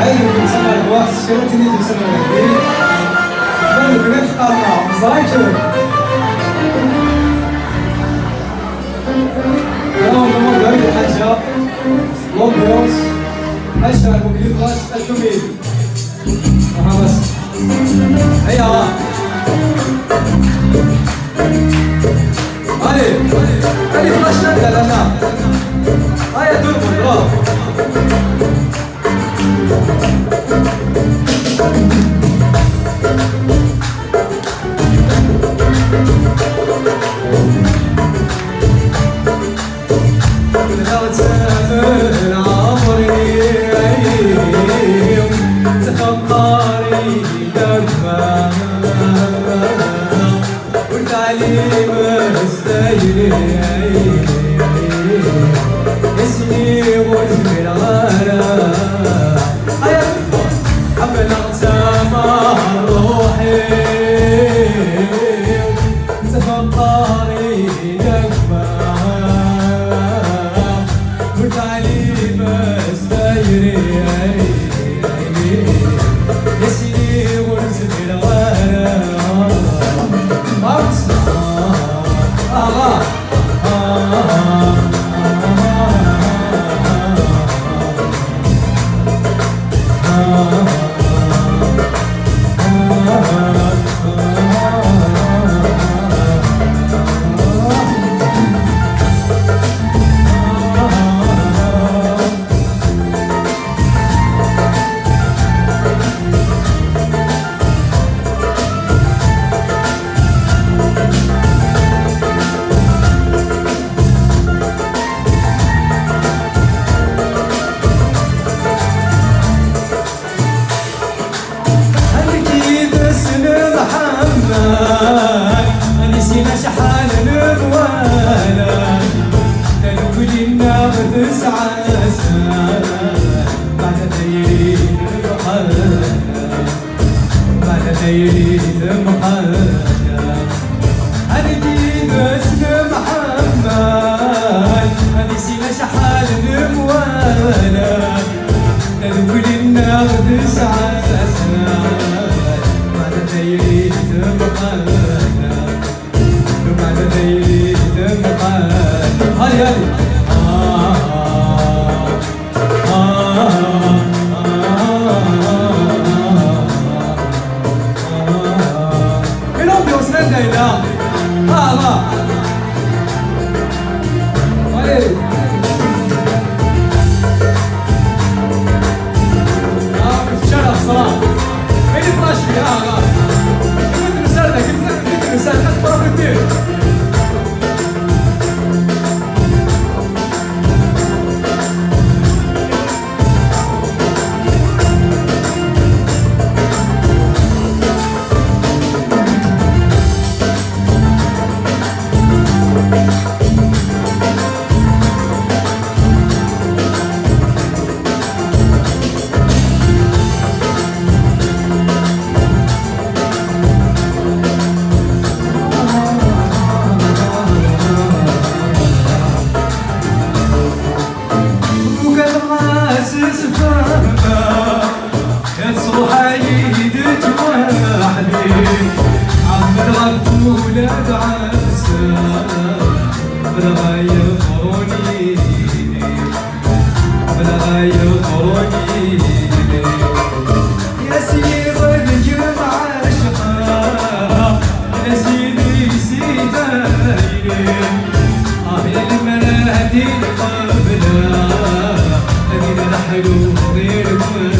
عايز نسمع الواحد شكلت اللي تسمع البيت بل بنفس قطع زايتر يوم لما قريب الحاجة لوب يوز أشتغل مقلب راس الكميل بس هيا علي فلاش نبدأ لنا هيا تربط اسمي واسمي الغلا حبنا سما روحي تفكري دقمة والتعليم استيري اسمي واسمي الغلا نسينا شحال الوالد كانوا كلنا بتسعى بعد تيريد محل بعد تيريد محل هنجيب اسم محمد نسينا شحال الوالد كانوا كلنا بتسعى بعد تيريد محل هيا الأم يوصلنا إلى هذا شرف صراحة اللي تمشي هذا كنت مسألة كنت مسألة أكبر بكثير ولاد عسى بلا يغروني بلا يغروني يا سيدي ضد عاشقا يا سيدي سيدايني يا المناديل قبلا الذين نحلوا غيركم